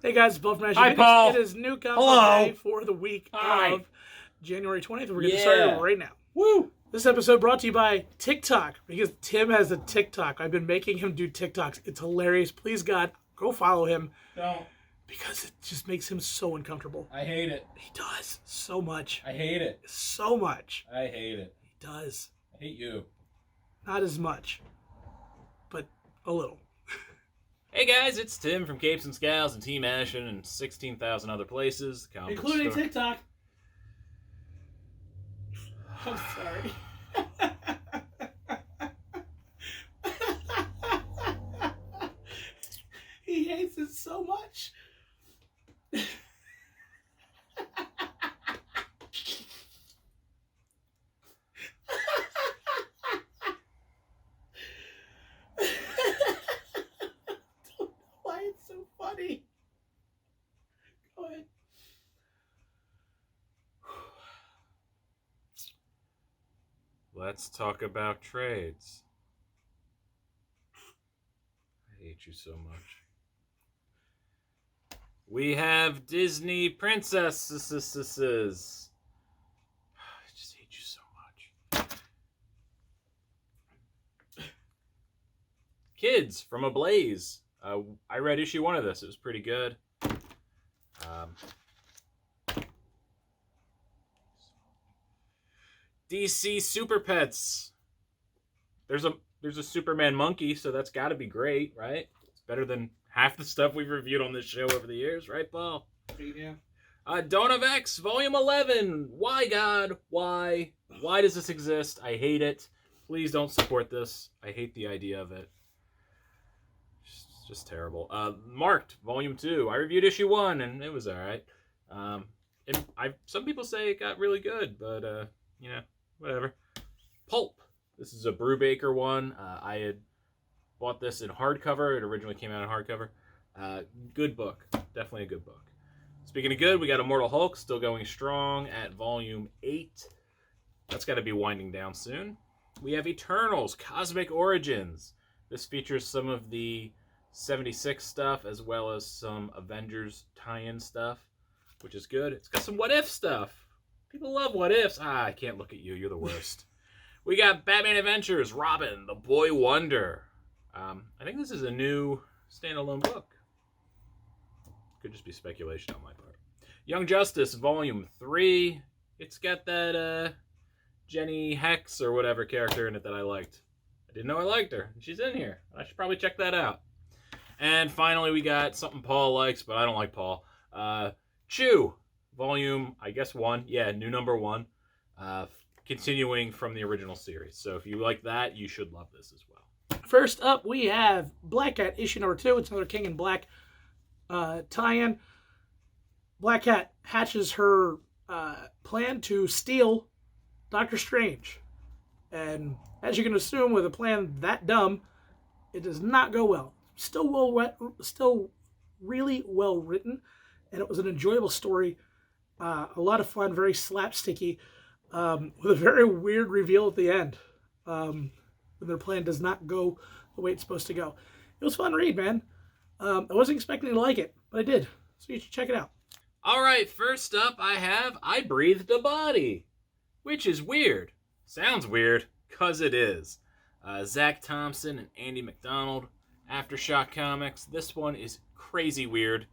Hey guys, it's Paul from Ashen. Hi, Paul. It is new comic Hello. day for the week Hi. of January 20th. We're getting started right now. Woo! This episode brought to you by TikTok, because Tim has a TikTok. I've been making him do TikToks. It's hilarious. Please, God, go follow him. Don't. Because it just makes him so uncomfortable. I hate it. He does so much. I hate it. So much. I hate it. He does. I hate you. Not as much, but a little. Hey guys, it's Tim from Capes and Scowls and Team Ashen and 16,000 other places. Including TikTok. I'm sorry. He hates it so much. Why it's so funny. Go ahead. Let's talk about trades. I hate you so much. We have Disney princesses. I just hate you so much. Kids from Ablaze. I read issue 1 of this. It was pretty good. DC Super Pets. There's a Superman monkey, so that's got to be great, right? It's better than half the stuff we've reviewed on this show over the years, right, Paul? Yeah. Dawn of X, Volume 11. Why, God? Why? Why does this exist? I hate it. Please don't support this. I hate the idea of it. It's just terrible. Marked, Volume 2. I reviewed issue 1, and it was all right. Some people say it got really good, but, whatever. Pulp. This is a Brubaker one. I had bought this in hardcover. It originally came out in hardcover. Good book. Definitely a good book. Speaking of good, we got Immortal Hulk still going strong at Volume 8. That's got to be winding down soon. We have Eternals, Cosmic Origins. This features some of the 76 stuff as well as some Avengers tie-in stuff, which is good. It's got some What If stuff. People love What Ifs. I can't look at you. You're the worst. We got Batman Adventures, Robin, the Boy Wonder. I think this is a new standalone book. Could just be speculation on my part. Young Justice, Volume 3. It's got that Jenny Hex or whatever character in it that I liked. I didn't know I liked her. She's in here. I should probably check that out. And finally, we got something Paul likes, but I don't like Paul. Chew. Volume, I guess 1. Yeah, new number 1. Continuing from the original series. So if you like that, you should love this as well. First up, we have Black Cat, issue number 2. It's another King in Black tie-in. Black Cat hatches her plan to steal Doctor Strange. And as you can assume, with a plan that dumb, it does not go well. Still really well written, and it was an enjoyable story. A lot of fun, very slapsticky, with a very weird reveal at the end, when their plan does not go the way it's supposed to go. It was a fun read, man. I wasn't expecting to like it, but I did, so you should check it out. All right, first up I have I Breathed a Body, which is weird. Sounds weird, because it is. Zach Thompson and Andy McDonald, Aftershock Comics. This one is crazy weird.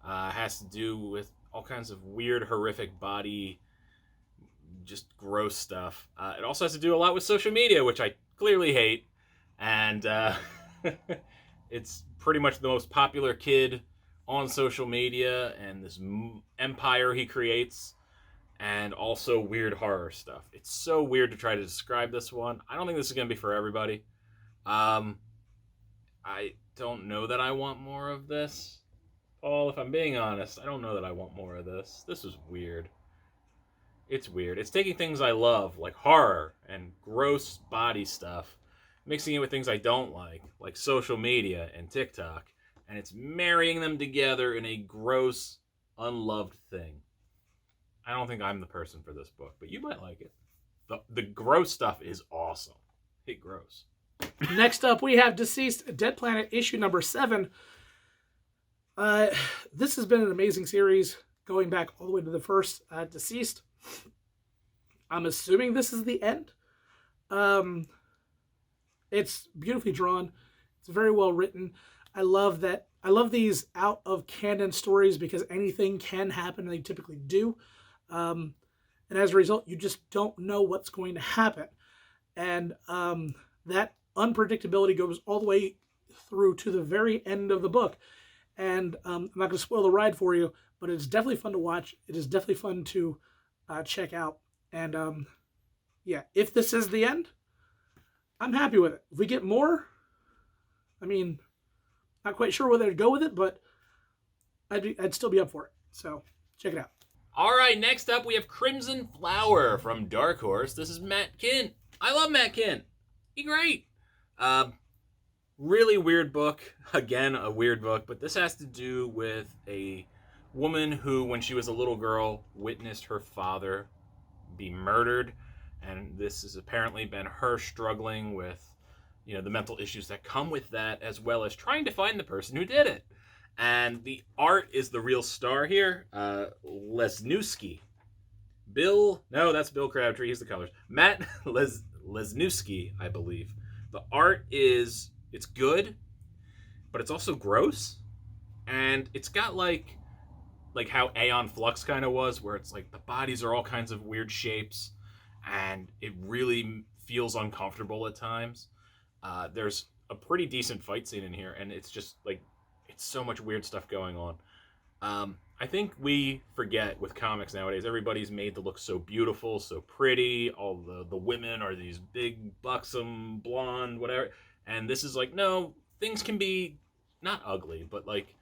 Has to do with all kinds of weird, horrific body, just gross stuff. It also has to do a lot with social media, which I clearly hate. And it's pretty much the most popular kid on social media and this empire he creates, and also weird horror stuff. It's so weird to try to describe this one. I don't think this is going to be for everybody. I don't know that I want more of this. Paul, if I'm being honest, I don't know that I want more of this. This is weird. It's weird. It's taking things I love, like horror and gross body stuff, mixing it with things I don't like social media and TikTok, and it's marrying them together in a gross, unloved thing. I don't think I'm the person for this book, but you might like it. The gross stuff is awesome. Hate gross. Next up, we have DCeased, Dead Planet, issue number 7. This has been an amazing series, going back all the way to the first DCeased. I'm assuming this is the end. It's beautifully drawn. It's very well written. I love these out of canon stories because anything can happen, and they typically do. And as a result, you just don't know what's going to happen. And that unpredictability goes all the way through to the very end of the book. And I'm not going to spoil the ride for you, but it's definitely fun to watch. It is definitely fun to check out. And yeah, if this is the end, I'm happy with it. If we get more, I mean, not quite sure where they'd go with it, but I'd still be up for it. So check it out. All right, next up we have Crimson Flower from Dark Horse. This is Matt Kindt. I love Matt Kindt. He's great. Really weird book. Again, a weird book, but this has to do with a woman who, when she was a little girl, witnessed her father be murdered, and this has apparently been her struggling with, the mental issues that come with that, as well as trying to find the person who did it. And the art is the real star here, Lesniewski. That's Bill Crabtree. He's the colors. Matt Lesniewski, I believe. The art it's good, but it's also gross, and it's got like how Aeon Flux kind of was, where it's like the bodies are all kinds of weird shapes, and it really feels uncomfortable at times. There's a pretty decent fight scene in here, and it's just like it's so much weird stuff going on. I think we forget with comics nowadays, everybody's made to look so beautiful, so pretty. All the women are these big, buxom, blonde, whatever. And this is like, no, things can be not ugly, but like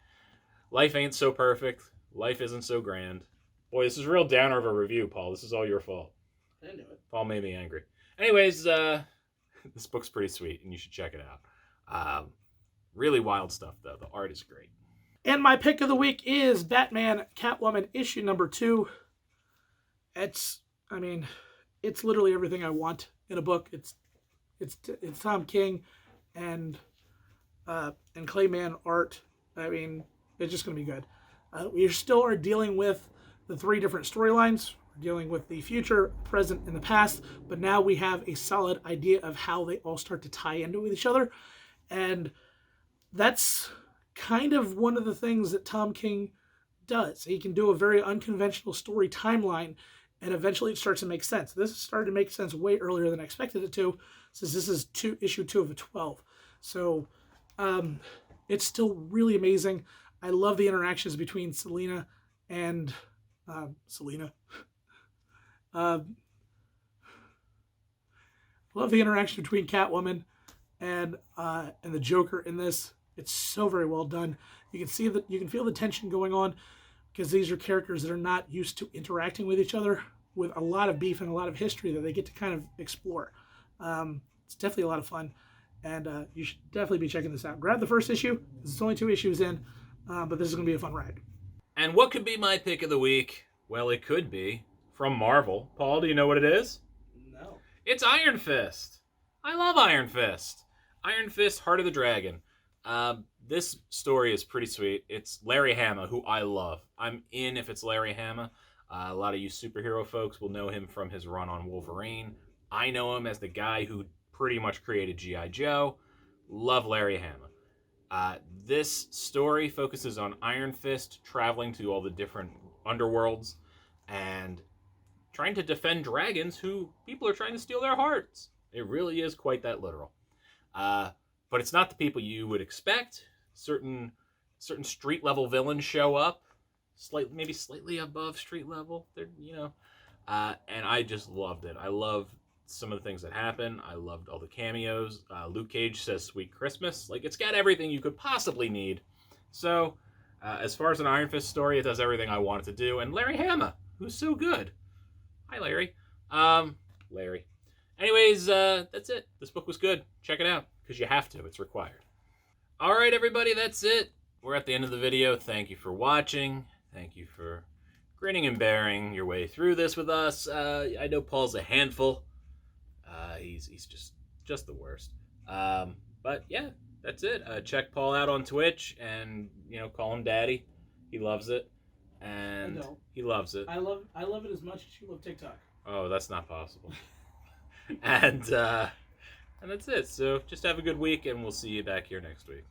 life ain't so perfect. Life isn't so grand. Boy, this is a real downer of a review, Paul. This is all your fault. I knew it. Paul made me angry. Anyways, this book's pretty sweet, and you should check it out. Really wild stuff, though. The art is great. And my pick of the week is Batman Catwoman issue number 2. It's literally everything I want in a book. It's Tom King and Clayman art. I mean, it's just going to be good. We still are dealing with the 3 different storylines. We're dealing with the future, present, and the past, but now we have a solid idea of how they all start to tie into with each other. And that's kind of one of the things that Tom King does. He can do a very unconventional story timeline, and eventually it starts to make sense. This started to make sense way earlier than I expected it to, since this is issue 2 of a 12. So it's still really amazing. I love the interactions between Selina and Selina. Love the interaction between Catwoman and the Joker in this. It's so very well done. You can feel the tension going on because these are characters that are not used to interacting with each other, with a lot of beef and a lot of history that they get to kind of explore. It's definitely a lot of fun, and you should definitely be checking this out. Grab the first issue. There's only 2 issues in, but this is going to be a fun ride. And what could be my pick of the week? Well, it could be from Marvel. Paul, do you know what it is? No. It's Iron Fist. I love Iron Fist. Iron Fist, Heart of the Dragon. This story is pretty sweet. It's Larry Hama, who I love. I'm in if it's Larry Hama. A lot of you superhero folks will know him from his run on Wolverine. I know him as the guy who pretty much created G.I. Joe. Love Larry Hama. This story focuses on Iron Fist traveling to all the different underworlds and trying to defend dragons who people are trying to steal their hearts. It really is quite that literal. But it's not the people you would expect. Certain street level villains show up, maybe slightly above street level. They're and I just loved it. I love some of the things that happen. I loved all the cameos. Luke Cage says "Sweet Christmas." Like, it's got everything you could possibly need. So, as far as an Iron Fist story, it does everything I want it to do. And Larry Hama, who's so good. Hi, Larry. Larry. Anyways, that's it. This book was good. Check it out, because you have to. It's required. All right, everybody, that's it. We're at the end of the video. Thank you for watching. Thank you for grinning and bearing your way through this with us. I know Paul's a handful. He's just the worst. But yeah, that's it. Check Paul out on Twitch and, call him Daddy. He loves it. And he loves it. I love it as much as you love TikTok. Oh, that's not possible. And that's it. So just have a good week, and we'll see you back here next week.